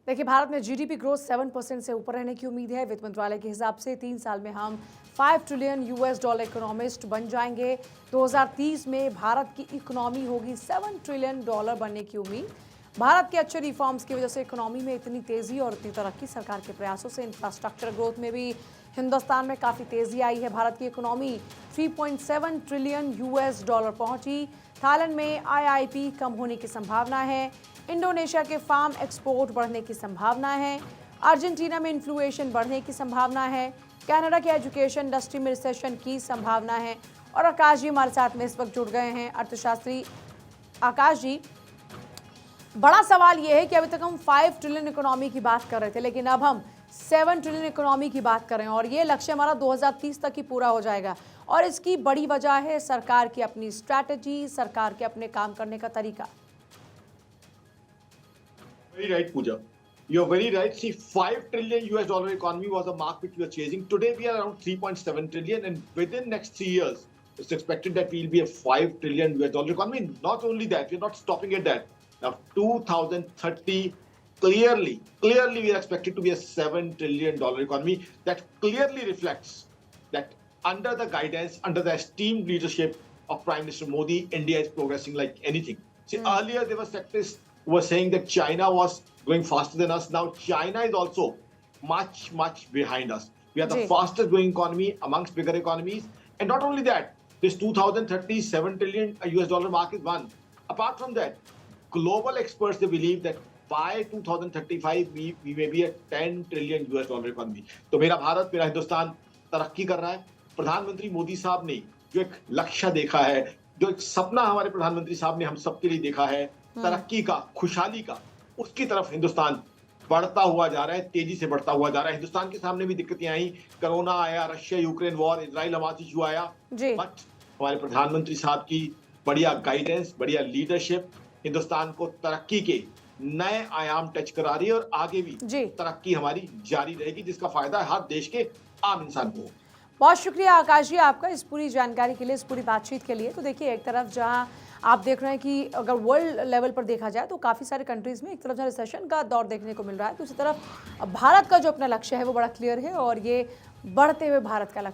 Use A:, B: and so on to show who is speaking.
A: देखिए, भारत में GDP growth 7% से ऊपर रहने की उम्मीद है। वित्त मंत्रालय के हिसाब से 3 साल में हम 5 ट्रिलियन यूएस डॉलर इकोनॉमिस्ट बन जाएंगे। 2030 में भारत की इकोनॉमी होगी 7 ट्रिलियन डॉलर बनने की उम्मीद। भारत के अच्छे रिफॉर्म्स की वजह से इकोनॉमी में इतनी तेजी और इतनी तरक्की, सरकार के प्रयासों से इंफ्रास्ट्रक्चर ग्रोथ में भी हिंदुस्तान में काफ़ी तेजी आई है। भारत की इकोनॉमी 3.7 ट्रिलियन यूएस डॉलर पहुंची। थाईलैंड में आईआईपी कम होने की संभावना है। इंडोनेशिया के फार्म एक्सपोर्ट बढ़ने की संभावना है। अर्जेंटीना में इन्फ्लेशन बढ़ने की संभावना है। कनाडा के एजुकेशन इंडस्ट्री में रिसेशन की संभावना है। और आकाश जी हमारे साथ में इस वक्त जुड़ गए हैं, अर्थशास्त्री आकाश जी। बड़ा सवाल यह है कि अभी तक हम 5 ट्रिलियन इकोनॉमी की बात कर रहे थे, लेकिन अब हम 7 ट्रिलियन इकोनॉमी की बात कर रहे हैं और ये लक्ष्य हमारा 2030 तक ही पूरा हो जाएगा। और इसकी बड़ी वजह है सरकार की अपनी स्ट्रैटेजी, सरकार के अपने काम करने का तरीका।
B: Very right, Pooja. You're very right. See, 5 trillion US dollar economy was a mark which we were chasing. Today we are around 3.7 trillion, and within next 3 years, it's expected that we'll be a 5 trillion US dollar economy. Not only that, we're not stopping at that. Now, 2030, clearly, we are expected to be a 7 trillion dollar economy. That clearly reflects that under the guidance, under the esteemed leadership of Prime Minister Modi, India is progressing like anything. See, earlier there were sectors were saying that China was going faster than us. Now China is also much behind us. We are the fastest growing economy amongst bigger economies. And not only that, this 2030 7 trillion US dollar mark is one. Apart from that, global experts, they believe that by 2035 we may be a 10 trillion US dollar economy. तो मेरा भारत, मेरा हिंदुस्तान तरक्की कर रहा है। प्रधानमंत्री मोदी साहब ने जो एक लक्ष्य देखा है, जो एक सपना हमारे प्रधानमंत्री साहब ने हम सबके लिए देखा है, तरक्की का, खुशहाली का, उसकी तरफ हिंदुस्तान बढ़ता हुआ जा रहा है, तेजी से बढ़ता हुआ जा रहा है। हिंदुस्तान के सामने भी दिक्कतें आई, कोरोना आया, Russia Ukraine war, Israel Hamas issue आया, बट हमारे प्रधानमंत्री साहब की बढ़िया गाइडेंस, बढ़िया लीडरशिप हिंदुस्तान को तरक्की के नए आयाम टच करा रही है और आगे भी तरक्की हमारी जारी रहेगी, जिसका फायदा हर देश के आम इंसान को।
A: बहुत शुक्रिया आकाश जी आपका इस पूरी जानकारी के लिए, इस पूरी बातचीत के लिए। तो देखिए, एक तरफ जहां आप देख रहे हैं कि अगर वर्ल्ड लेवल पर देखा जाए तो काफ़ी सारे कंट्रीज़ में एक तरफ जहाँ रिसेशन का दौर देखने को मिल रहा है, दूसरी तरफ भारत का जो अपना लक्ष्य है वो बड़ा क्लियर है और ये बढ़ते हुए भारत का लक्ष्य